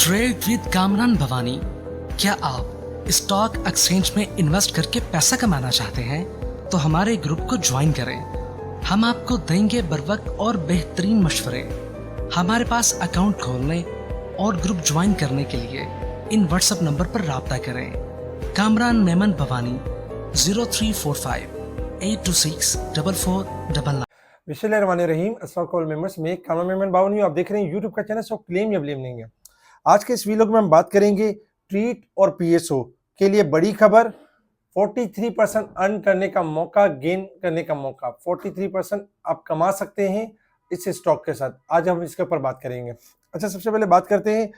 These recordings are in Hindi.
Trade with Kamran Bhavani. क्या आप स्टॉक एक्सचेंज में इन्वेस्ट करके पैसा कमाना चाहते हैं तो हमारे ग्रुप को ज्वाइन करें। हम आपको देंगे बर वक्त और बेहतरीन मशवरे। हमारे पास अकाउंट खोलने और ग्रुप ज्वाइन करने के लिए इन व्हाट्सएप नंबर पर राब्ता करें। कामरान मेमन भवानी 0345-826-4499। बिस्मिल्लाहिर्रहमानिर्रहीम। अस्सलाम वालेकुम मेंबर्स, मैं कामरान मेमन बावनी हूं। आप देख रहे हैं यूट्यूब का चैनल। सो क्लेम या ब्लेम नहीं है। आज के इस वीडियो में हम बात करेंगे ट्रीट और पीएसओ के लिए बड़ी खबर। 43% अर्न करने का मौका, गेन करने का मौका। 43% आप कमा सकते हैं इस स्टॉक के साथ। आज हम इसके ऊपर बात करेंगे। अच्छा, सबसे पहले बात करते हैं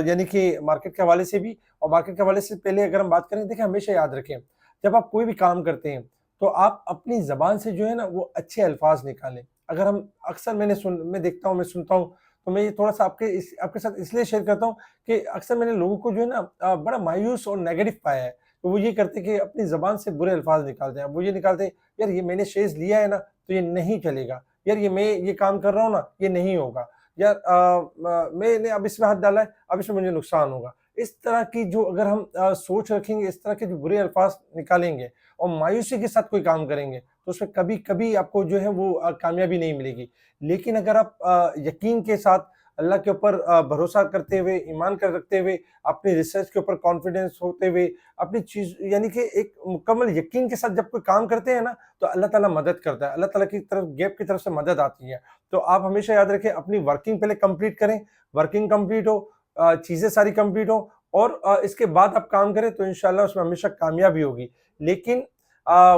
यानी कि मार्केट के हवाले से भी, और मार्केट के हवाले से पहले अगर हम बात करें, देखिए हमेशा याद रखें, जब आप कोई भी काम करते हैं तो आप अपनी ज़बान से जो है ना वो अच्छे अल्फाज निकालें। अगर हम अक्सर मैं देखता हूँ, मैं सुनता हूँ, तो मैं ये थोड़ा-सा आपके साथ इसलिए शेयर करता हूँ कि अक्सर मैंने लोगों को जो है ना बड़ा मायूस और नेगेटिव पाया है। तो वो ये करते हैं कि अपनी ज़बान से बुरे अल्फाज निकालते हैं। वो ये निकालते हैं, यार ये मैंने शेयर्स लिया है ना तो ये नहीं चलेगा, यार मैं ये काम कर रहा हूँ ना ये नहीं होगा, यार मैंने अब इसमें हाथ डाला है, अब इसमें मुझे नुकसान होगा। इस तरह की जो अगर हम सोच रखेंगे, इस तरह के जो बुरे अल्फाज निकालेंगे और मायूसी के साथ कोई काम करेंगे तो उसमें कभी-कभी आपको जो है वो कामयाबी नहीं मिलेगी। लेकिन अगर आप यकीन के साथ अल्लाह के ऊपर भरोसा करते हुए, ईमान कर रखते हुए, अपनी रिसर्च के ऊपर कॉन्फिडेंस होते हुए, अपनी चीज़ यानी कि एक मुकम्मल यकीन के साथ जब कोई काम करते हैं ना तो अल्लाह ताला मदद करता है। अल्लाह ताला की तरफ, गैब की तरफ से मदद आती है। तो आप हमेशा याद रखें, अपनी वर्किंग पहले कंप्लीट करें, वर्किंग कंप्लीट हो, चीज़ें सारी कंप्लीट हो और इसके बाद आप काम करें तो इंशाल्लाह उसमें हमेशा कामयाबी होगी। लेकिन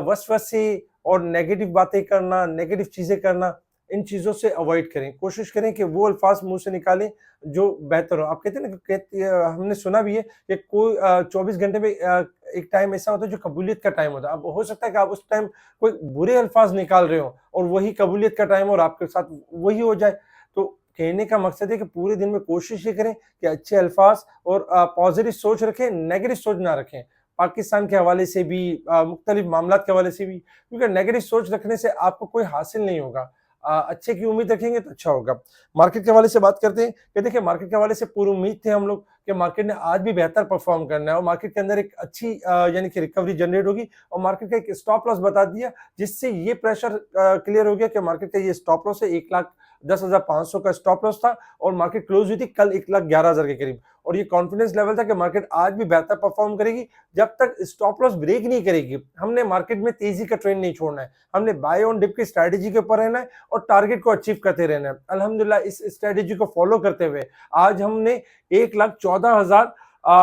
वसवसे और नेगेटिव बातें करना, नेगेटिव चीज़ें करना, इन चीज़ों से अवॉइड करें। कोशिश करें कि वो अल्फाज मुँह से निकालें जो बेहतर हो। आप कहते हैं ना, हमने सुना भी है कि कोई 24 घंटे में एक टाइम ऐसा होता है जो कबूलियत का टाइम होता है। अब हो सकता है कि आप उस टाइम कोई बुरे अल्फाज निकाल रहे हो और वही कबूलियत का टाइम और आपके साथ वही हो जाए। तो कहने का मकसद है कि पूरे दिन में कोशिश ये करें कि अच्छे अल्फाज और पॉजिटिव सोच रखें, नेगेटिव सोच ना रखें। पाकिस्तान के हवाले से भी, मुख्तलिफ मामलात के हवाले से भी, क्योंकि नेगेटिव सोच रखने से आपको कोई हासिल नहीं होगा। अच्छे की उम्मीद रखेंगे तो अच्छा होगा। मार्केट के हवाले से बात करते हैं कि देखिए, मार्केट के हवाले से पूरी उम्मीद थे हम लोग कि मार्केट ने आज भी बेहतर परफॉर्म करना है और मार्केट के अंदर एक अच्छी यानी कि रिकवरी जनरेट होगी और मार्केट का एक स्टॉप लॉस बता दिया, जिससे ये प्रेशर क्लियर हो गया कि मार्केट का ये स्टॉप लॉस है 1,10,500 का स्टॉप लॉस था और मार्केट क्लोज हुई थी कल 1,11,000 के करीब। और ये कॉन्फिडेंस लेवल था कि मार्केट आज भी बेहतर परफॉर्म करेगी जब तक स्टॉप लॉस ब्रेक नहीं करेगी। हमने मार्केट में तेजी का ट्रेंड नहीं छोड़ना है, हमने बाय ऑन डिप की स्ट्रेटेजी के ऊपर रहना है और टारगेट को अचीव करते रहना है। अल्हम्दुलिल्लाह इस स्ट्रेटेजी को फॉलो करते हुए आज हमने 1,14,000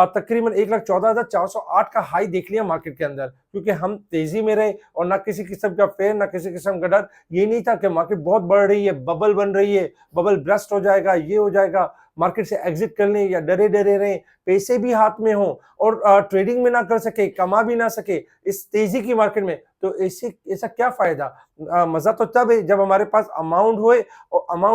तकरीबन 1,14,408 का हाई देख लिया मार्केट के अंदर, क्योंकि हम तेजी में रहे और ना किसी किस्म का फेयर, ना किसी किस्म का डर। ये नहीं था कि मार्केट बहुत बढ़ रही है, बबल बन रही है, बबल ब्रस्ट हो जाएगा, ये हो जाएगा, मार्केट से एग्जिट कर लें या डरे डरे रहें, पैसे भी हाथ में हो और ट्रेडिंग में ना कर सके, कमा भी ना सके इस तेजी की मार्केट में, तो ऐसा क्या फायदा। मजा तो तब है जब हमारे पास अमाउंट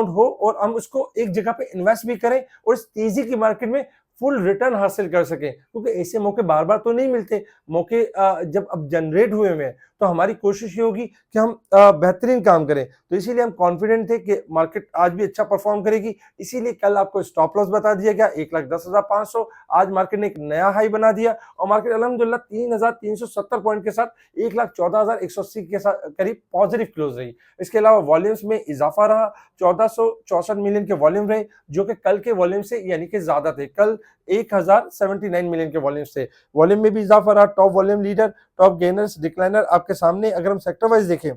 हो और हम उसको एक जगह पे इन्वेस्ट भी करें और इस तेजी की मार्केट में फुल रिटर्न हासिल कर सकें, क्योंकि ऐसे मौके बार बार तो नहीं मिलते। मौके जब अब जनरेट हुए हैं तो हमारी कोशिश ये होगी कि हम बेहतरीन काम करें। तो इसीलिए हम कॉन्फिडेंट थे कि मार्केट आज भी अच्छा परफॉर्म करेगी। इसीलिए कल आपको स्टॉप लॉस बता दिया गया 1,10,500। आज मार्केट ने एक नया हाई बना दिया और मार्केट अल्हम्दुलिल्लाह 3,370 पॉइंट के साथ 1,14,180 के साथ करीब पॉजिटिव क्लोज रही। इसके अलावा वॉल्यूम्स में इजाफा रहा, 1464 मिलियन के वॉल्यूम रहे, जो कि कल के वॉल्यूम से यानी कि ज्यादा थे। कल 1,079 मिलियन के वॉल्यूम्स थे। वॉल्यूम में भी इजाफा रहा। Top volume leader, top gainers, decliner आपके सामने। अगर हम सेक्टर वाइज देखें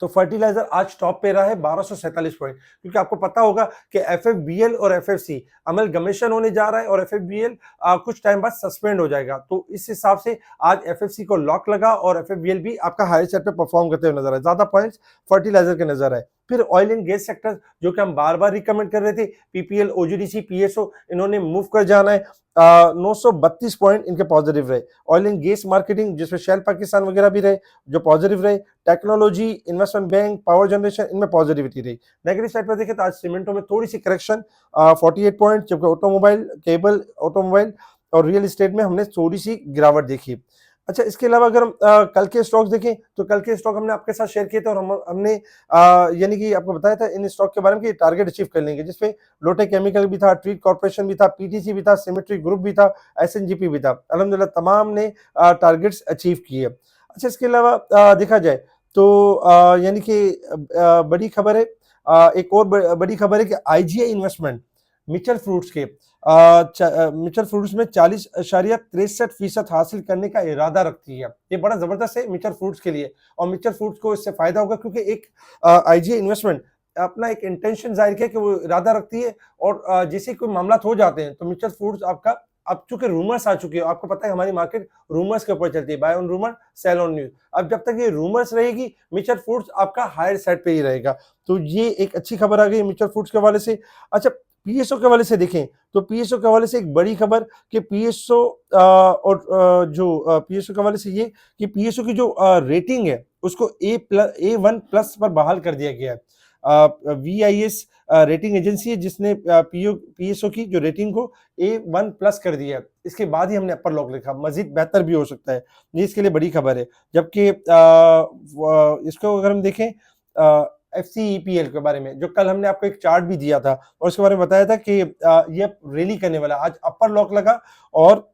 तो फर्टिलाइजर आज टॉप पे रहा है 1247 पॉइंट, क्योंकि आपको पता होगा कि एफएफबीएल और एफएफसी अमलगमेशन होने जा रहा है और एफएफबीएल कुछ टाइम बाद सस्पेंड हो जाएगा। तो इस हिसाब से आज एफएफसी को लॉक लगा और एफएफबीएल भी आपका हाई सेट पे परफॉर्म करते हुए नजर आए। ज्यादा पॉइंट्स फर्टिलाइजर के नजर आए। फिर ऑयल एंड गैस सेक्टर, जो कि हम बार बार रिकमेंड कर रहे थे, पीपीएल, ओजीडीसी, पीएसओ, इन्होंने मूव कर जाना है। 932 पॉइंट इनके पॉजिटिव रहे। ऑयल एंड गैस मार्केटिंग, जिसमें शेल पाकिस्तान वगैरह भी रहे जो पॉजिटिव रहे। Technology, investment bank, power generation, इनमें पॉजिटिविटी रही। नेगेटिव साइड पर देखें तो आज सीमेंटों में थोड़ी सी करेक्शन, 48 पॉइंट, जबकि ऑटोमोबाइल, केबल, ऑटोमोबाइल और रियल एस्टेट में हमने थोड़ी सी गिरावट देखी। अच्छा, इसके अलावा अगर हम कल के स्टॉक्स देखें तो कल के स्टॉक हमने आपके साथ शेयर किए थे और हमने यानी कि आपको बताया था इन स्टॉक के बारे में कि टारगेट अचीव कर लेंगे, जिसपे लोटे केमिकल भी था, ट्रीट कॉर्पोरेशन भी था, पीटीसी भी था, सिमेट्री ग्रुप भी था, एसएनजीपी भी था। अल्हम्दुलिल्लाह तमाम ने टारगेट्स अचीव किए। अच्छा, इसके अलावा देखा जाए तो यानी कि बड़ी खबर है, एक और बड़ी खबर है कि आईजीआई इन्वेस्टमेंट मिचल फ्रूट्स के मिचल फ्रूट्स में 40.63% हासिल करने का इरादा रखती है। ये बड़ा जबरदस्त है मिचल फ्रूट्स के लिए, और मिचल फ्रूट्स को इससे फायदा होगा क्योंकि एक आईजीआई इन्वेस्टमेंट अपना एक इंटेंशन जाहिर किया कि वो इरादा रखती है, और जैसे कोई मामला हो जाते हैं तो मिचल फ्रूट्स आपका, अब चूंकि रूमर्स आ चुके हैं, आपको पता है हमारी मार्केट रूमर्स के ऊपर चलती है, buy on rumour sell on news. अब जब तक ये रूमर्स रहेगी मिचल फ्रूट्स आपका हायर साइड पे ही रहेगा। तो ये एक अच्छी खबर आ गई मिचल फ्रूट्स के हवाले से। अच्छा, पीएसओ के हवाले से देखें तो पीएसओ के हवाले से एक बड़ी खबर कि पीएसओ और जो पीएसओ के हवाले से ये कि पीएसओ की जो रेटिंग है उसको A1+ पर बहाल कर दिया गया है। वीआईएस रेटिंग एजेंसी है जिसने पीएसओ की जो रेटिंग को A1+ कर दिया है। इसके बाद ही हमने अपर लॉक लिखा, मजीद बेहतर भी हो सकता है, ये इसके लिए बड़ी खबर है। जबकि इसको अगर हम देखें एफसीईपीएल के बारे में, जो कल हमने आपको एक चार्ट भी दिया था और उसके बारे में बताया था कि ये रैली करने वाला, आज अपर लॉक लगा। और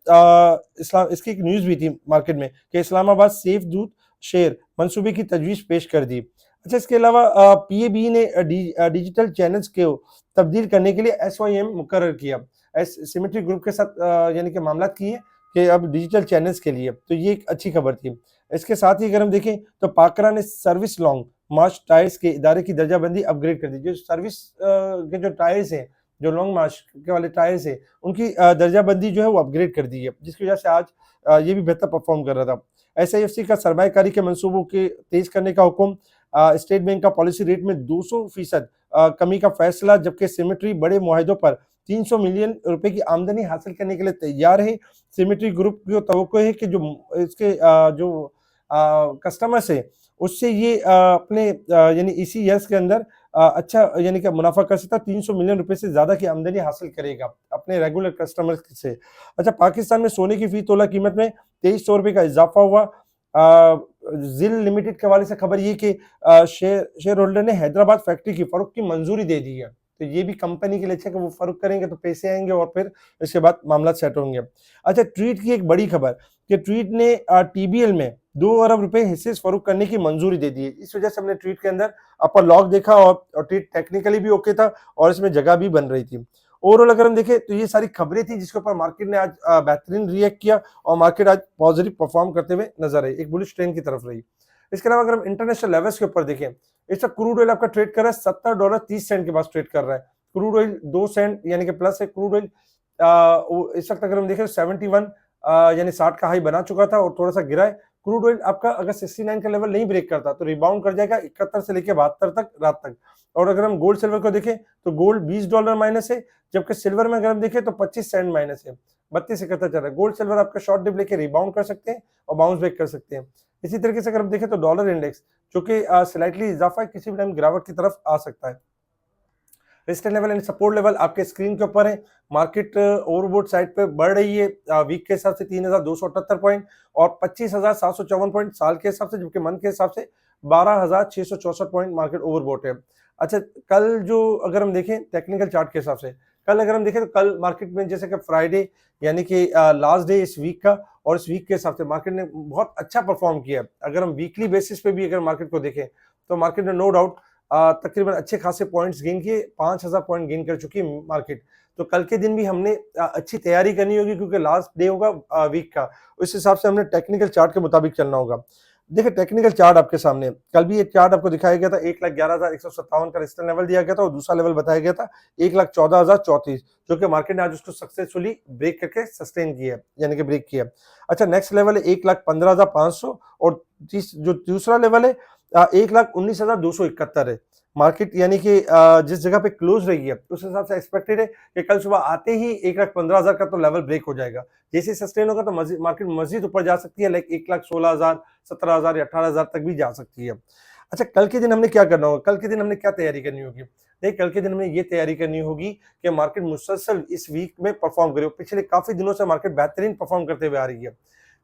इस्लाम इसकी एक न्यूज भी थी मार्केट में कि इस्लामाबाद सेफ दूध शेयर मंसूबे की तजवीज पेश कर दी। अच्छा, इसके अलावा पीएबी ने डिजिटल चैनल्स को तब्दील करने के लिए एसवाईएम मुकर्रर किया। सिमेट्री ग्रुप के साथ यानी कि मामला किए कि अब डिजिटल चैनल्स के लिए, तो ये एक अच्छी खबर थी। इसके साथ ही अगर हम देखें तो पाकरा ने सर्विस लॉन्ग मार्च टायर्स के इदारे की दर्जाबंदी अपग्रेड कर दी। जो सर्विस के जो टायर्स हैं, जो लॉन्ग मार्च के वाले टायर्स हैं, उनकी दर्जाबंदी जो है वो अपग्रेड कर दी है, जिसकी वजह से आज ये भी बेहतर परफॉर्म कर रहा था। एसआईएफसी का सरमायाकारी के मंसूबों के तेज करने का हुक्म, स्टेट बैंक का पॉलिसी रेट में 200% कमी का फैसला, जबकि सिमेट्री बड़े मुआहिदों पर 300 मिलियन रुपए की आमदनी हासिल करने के लिए तैयार है। सिमेट्री ग्रुप को तवक्को है कि जो इसके जो कस्टमर्स है उससे ये अपने यानी इसी ईयर्स के अंदर अच्छा यानी कि मुनाफा कर सकता है, 300 मिलियन रुपए से ज्यादा की आमदनी हासिल करेगा अपने रेगुलर कस्टमर्स से। अच्छा, पाकिस्तान में सोने की फी तोला कीमत में 2300 रुपए का इजाफा हुआ। जिल लिमिटेड के हवाले से खबर ये कि शेयर होल्डर ने हैदराबाद फैक्ट्री की फरोख्त की मंजूरी दे दी है। तो ये भी कंपनी के लिए अच्छा कि वो फरोख्त करेंगे तो पैसे आएंगे और फिर इसके बाद मामला सेट होंगे। अच्छा, ट्रीट की एक बड़ी खबर कि ट्रीट ने टीबीएल में 2 अरब रुपए हिस्से फरोख्त करने की मंजूरी दे दी है। इस वजह से हमने ट्रीट के अंदर अपर लॉक देखा, और ट्रीट टेक्निकली भी ओके था और इसमें जगह भी बन रही थी। ओवरऑल अगर हम देखें तो ये सारी खबरें थी जिसके ऊपर मार्केट ने आज बेहतरीन रिएक्ट किया और मार्केट आज पॉजिटिव परफॉर्म करते हुए नजर आई, एक बुलिश ट्रेंड की तरफ रही। इसके अलावा अगर हम इंटरनेशनल लेवल्स के ऊपर देखें, इस वक्त क्रूड ऑयल आपका ट्रेड कर रहा है $70.30 के पास ट्रेड कर रहा है। क्रूड ऑयल 2 सेंट यानी कि प्लस है। क्रूड ऑयल इस वक्त अगर हम देखें 71 यानी 60 का हाई बना चुका था और थोड़ा सा गिरा है। क्रूड ऑयल आपका अगर 69 का लेवल नहीं ब्रेक करता तो रिबाउंड कर जाएगा 71 से लेकर 72 तक रात तक। और अगर हम गोल्ड सिल्वर को देखें तो गोल्ड $20 माइनस है, जबकि सिल्वर में अगर हम देखें तो 25 सेंट माइनस है, 32.71 चल रहा है। गोल्ड सिल्वर आपका शॉर्ट डिप लेके रिबाउंड कर सकते हैं और बाउंस बैक कर सकते हैं। इसी तरीके से अगर हम देखें तो डॉलर इंडेक्स जो कि स्लाइटली इजाफा है, किसी भी टाइम गिरावट की तरफ आ सकता है। Resistance level and support level आपके स्क्रीन के ऊपर है। मार्केट ओवरबोट साइड पे बढ़ रही है वीक के हिसाब से 3278 पॉइंट और 25,754 पॉइंट साल के हिसाब से, जबकि मंथ के हिसाब से 12,664 पॉइंट मार्केट ओवरबोट है। अच्छा, कल जो अगर हम देखें टेक्निकल चार्ट के हिसाब से, कल अगर हम देखें तो कल मार्केट में जैसे कि फ्राइडे यानी कि लास्ट डे इस वीक का, और इस वीक के हिसाब से मार्केट ने बहुत अच्छा परफॉर्म किया। अगर हम वीकली बेसिस पे भी अगर मार्केट को देखें तो मार्केट ने नो डाउट तकरीबन अच्छे खासे पॉइंट्स गेन किए, 5,000 पॉइंट गेन कर चुकी है मार्केट। तो कल के दिन भी हमने अच्छी तैयारी करनी होगी क्योंकि लास्ट डे होगा वीक का, उस हिसाब से हमने टेक्निकल चार्ट के मुताबिक चलना होगा। देखिए टेक्निकल चार्ट आपके सामने, कल भी एक चार्ट आपको दिखाया गया था, 1,11,157 का रेजिस्टेंस लेवल दिया गया था और दूसरा लेवल बताया गया था 1,14,034, जो कि मार्केट ने आज उसको सक्सेसफुली ब्रेक करके सस्टेन किया, यानी कि ब्रेक किया। अच्छा, नेक्स्ट लेवल है 1,15,500 और जो दूसरा लेवल है 1,19,271 है। मार्केट यानी कि जिस जगह पे क्लोज रही है उस हिसाब से एक्सपेक्टेड है कि कल सुबह आते ही 1,15,000 का तो लेवल ब्रेक हो जाएगा। जैसे सस्टेन होगा तो मार्केट मजीद ऊपर जा सकती है, लाइक 1,16,000, 17,000 या 18,000 तक भी जा सकती है। अच्छा, कल के दिन हमने क्या करना होगा, कल के दिन हमने क्या तैयारी करनी होगी? देखिए कल के दिन हमें ये तैयारी करनी होगी कि मार्केट मुसलसल इस वीक में परफॉर्म करे। पिछले काफी दिनों से मार्केट बेहतरीन परफॉर्म करते हुए आ रही है।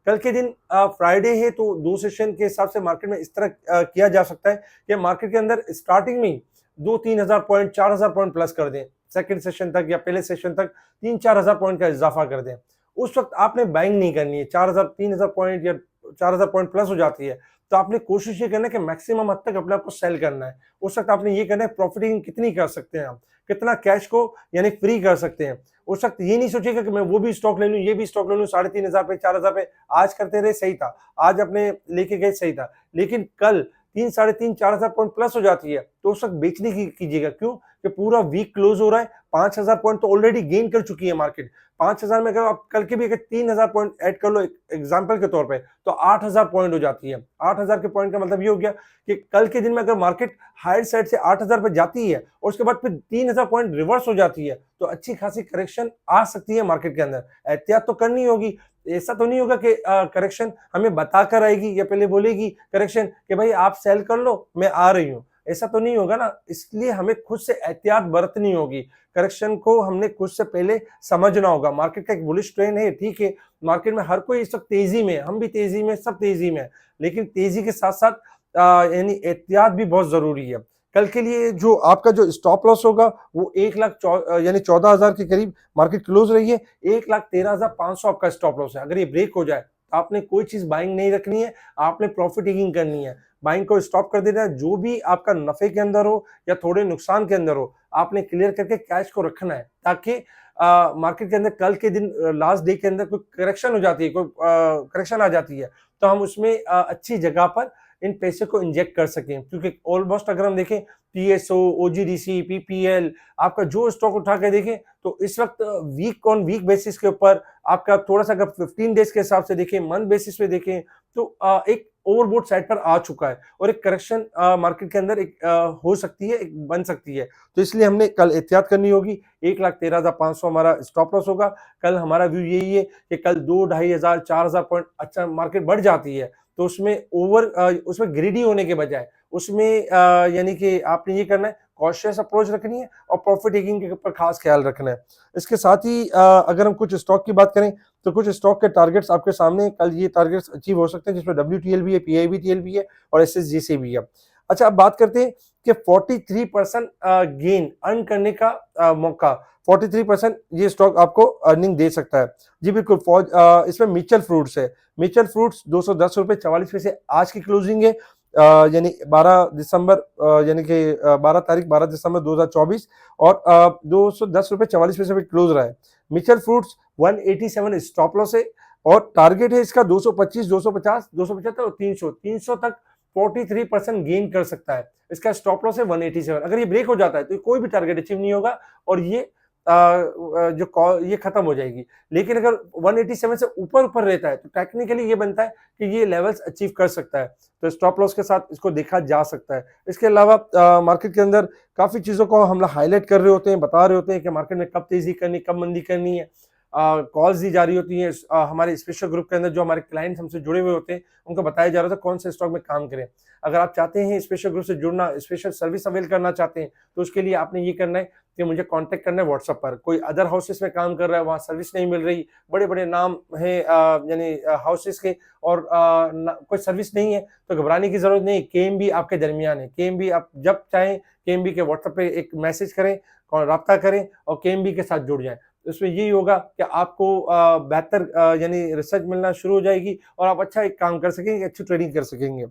कल के दिन फ्राइडे है तो 2 सेशन के हिसाब से मार्केट में इस तरह किया जा सकता है कि मार्केट के अंदर स्टार्टिंग में 2-3 हज़ार पॉइंट 4 हज़ार पॉइंट प्लस कर दें, सेकंड सेशन तक या पहले सेशन तक 3-4 हज़ार पॉइंट का इजाफा कर दें। उस वक्त आपने बाइंग नहीं करनी है, 3 हज़ार पॉइंट या 4 हज़ार पॉइंट प्लस हो जाती है तो आपने कोशिश ये करना है कि मैक्सिमम हद तक अपने आप को सेल करना है। उस वक्त आपने ये करना है प्रॉफिटिंग कितनी कर सकते हैं आप, कितना कैश को यानी फ्री कर सकते हैं। उस वक्त ये नहीं सोचिएगा कि मैं वो भी स्टॉक ले लूं, ये भी स्टॉक ले लूं, 3,500 पे 4,000 पे आज करते रहे सही था, आज अपने लेके गए सही था, लेकिन कल 3-3.5-4 हज़ार पॉइंट प्लस हो जाती है तो उस वक्त बेचने की कीजिएगा। क्यों कि पूरा वीक क्लोज हो रहा है, 5,000 पॉइंट तो ऑलरेडी गेन कर चुकी है मार्केट। 5,000 में अगर आप कल के भी अगर 3,000 पॉइंट ऐड कर लो एग्जाम्पल के तौर पे तो 8,000 पॉइंट हो जाती है। 8,000 के पॉइंट का मतलब ये हो गया कि कल के दिन में अगर मार्केट हायर साइड से 8,000 पे जाती है और उसके बाद फिर 3,000 पॉइंट रिवर्स हो जाती है तो अच्छी खासी करेक्शन आ सकती है मार्केट के अंदर। एहतियात तो करनी होगी, ऐसा तो नहीं होगा कि करेक्शन हमें बताकर आएगी या पहले बोलेगी करेक्शन कि भाई आप सेल कर लो मैं आ रही हूँ, ऐसा तो नहीं होगा ना। इसलिए हमें खुद से एहतियात बरतनी होगी, करेक्शन को हमने खुद से पहले समझना होगा। मार्केट का एक बुलिश ट्रेंड है, ठीक है, मार्केट में हर कोई इस वक्त तेजी में, हम भी तेजी में, सब तेजी में, लेकिन तेजी के साथ साथ यानी एहतियात भी बहुत जरूरी है। कल के लिए जो आपका जो स्टॉप लॉस होगा वो 1 लाख यानी 14,000 के करीब मार्केट क्लोज रही है, 1,13,500 आपका स्टॉप लॉस है। अगर ये ब्रेक हो जाए तो आपने कोई चीज बाइंग नहीं रखनी है, आपने प्रॉफिट टेकिंग करनी है, बाइंग को स्टॉप कर देना है। जो भी आपका नफे के अंदर हो या थोड़े नुकसान के अंदर हो आपने क्लियर करके कैश को रखना है, ताकि मार्केट के अंदर कल के दिन लास्ट डे के अंदर कोई करेक्शन हो जाती है, कोई करेक्शन आ जाती है तो हम उसमें अच्छी जगह पर इन पैसे को इंजेक्ट कर सकें। क्योंकि ऑलमोस्ट अगर हम देखें पीएसओ, ओजीडीसी, पीपीएल, आपका जो स्टॉक उठा के देखें तो इस वक्त वीक ऑन वीक बेसिस के ऊपर आपका थोड़ा सा अगर 15 डेज के हिसाब से देखें, मंथ बेसिस पे देखें तो एक ओवरबोट साइड पर आ चुका है और एक करेक्शन मार्केट के अंदर एक हो सकती है, एक बन सकती है। तो इसलिए हमने कल एहतियात करनी होगी। 1,13,500 हमारा स्टॉप लॉस होगा। कल हमारा व्यू यही है कि कल 2-2,500 4,000 पॉइंट अच्छा मार्केट बढ़ जाती है तो उसमें ग्रीडी होने के बजाय उसमें यानी कि आपने ये करना है, कॉशियस अप्रोच रखनी है और प्रॉफिट टेकिंग के ऊपर खास ख्याल रखना है। इसके साथ ही अगर हम कुछ स्टॉक की बात करें तो कुछ स्टॉक के टारगेट्स आपके सामने, कल ये टारगेट्स अचीव हो सकते हैं जिसमें WTL भी है, PIBTL भी है और SSGC भी है। अच्छा, अब बात करते हैं कि 43% गेन अर्न करने का मौका, 43% ये स्टॉक आपको अर्निंग दे सकता है। जी बिल्कुल, इसमें मिचल फ्रूट्स है। मिचल फ्रूट्स 210 रुपए 44 पैसे आज की क्लोजिंग है, यानी 12 दिसंबर यानी कि 12 दिसंबर 2024 और 210 रुपए 44 पैसे पे क्लोज रहा है। मिचल फ्रूट्स 187 स्टॉप लॉस है और टारगेट है इसका 225, 250, 275 और 300 तक 43% गेन कर सकता है। इसका स्टॉप लॉस है 187। अगर ये ब्रेक हो जाता है तो कोई भी टारगेट अचीव नहीं होगा और ये ये खत्म हो जाएगी। लेकिन अगर 187 से ऊपर ऊपर रहता है तो टेक्निकली ये बनता है कि ये लेवल्स अचीव कर सकता है, तो स्टॉप लॉस के साथ इसको देखा जा सकता है। इसके अलावा मार्केट के अंदर काफी चीजों को हम हाईलाइट कर रहे होते हैं, बता रहे होते हैं कि मार्केट में कब तेजी करनी, कब मंदी करनी है। कॉल्स दी जा रही होती हैं हमारे स्पेशल ग्रुप के अंदर, जो हमारे क्लाइंट्स हमसे जुड़े हुए होते हैं उनको बताया जा रहा था कौन से स्टॉक में काम करें। अगर आप चाहते हैं स्पेशल ग्रुप से जुड़ना, स्पेशल सर्विस अवेल करना चाहते हैं तो उसके लिए आपने ये करना है कि मुझे कांटेक्ट करना है व्हाट्सएप पर। कोई अदर हाउसेस में काम कर रहा है, वहाँ सर्विस नहीं मिल रही, बड़े बड़े नाम है यानी हाउसेस के और कोई सर्विस नहीं है तो घबराने की जरूरत नहीं। KMB आपके दरमियान है। KMB आप जब चाहें KMB के व्हाट्सएप पे एक मैसेज करें, राब्ता करें और KMB के साथ जुड़ जाएं। उसमें यही होगा कि आपको बेहतर यानी रिसर्च मिलना शुरू हो जाएगी और आप अच्छा एक काम कर सकेंगे, अच्छी ट्रेडिंग कर सकेंगे।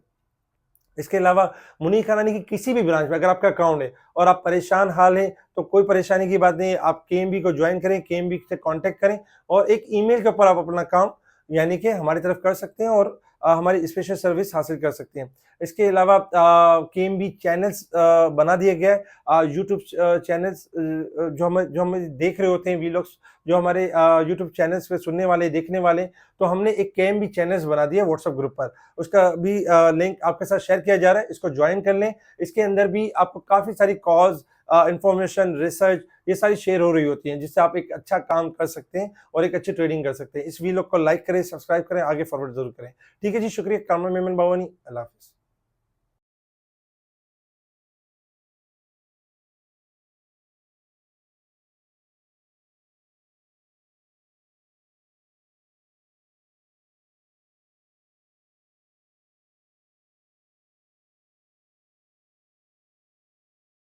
इसके अलावा मुनीर खानानी की किसी भी ब्रांच में अगर आपका अकाउंट है और आप परेशान हाल हैं तो कोई परेशानी की बात नहीं है, आप KMB को ज्वाइन करें, KMB से कांटेक्ट करें और एक ईमेल के ऊपर आप अपना काम यानी कि हमारी तरफ कर सकते हैं और हमारी स्पेशल सर्विस हासिल कर सकते हैं। इसके अलावा KMB चैनल्स बना दिया गया है, यूट्यूब चैनल्स जो हम देख रहे होते हैं वीलॉग्स, जो हमारे यूट्यूब चैनल्स पे सुनने वाले, देखने वाले, तो हमने एक KMB चैनल्स बना दिया व्हाट्सएप ग्रुप पर। उसका भी लिंक आपके साथ शेयर किया जा रहा है, इसको ज्वाइन कर लें। इसके अंदर भी आपको काफ़ी सारी कॉज, इंफॉर्मेशन, रिसर्च ये सारी शेयर हो रही होती हैं जिससे आप एक अच्छा काम कर सकते हैं और एक अच्छी ट्रेडिंग कर सकते हैं। इस वीडियो को लाइक करें, सब्सक्राइब करें, आगे फॉरवर्ड जरूर करें। ठीक है जी, शुक्रिया। कामरान मेमन बावानी, अल्लाह हाफिज़।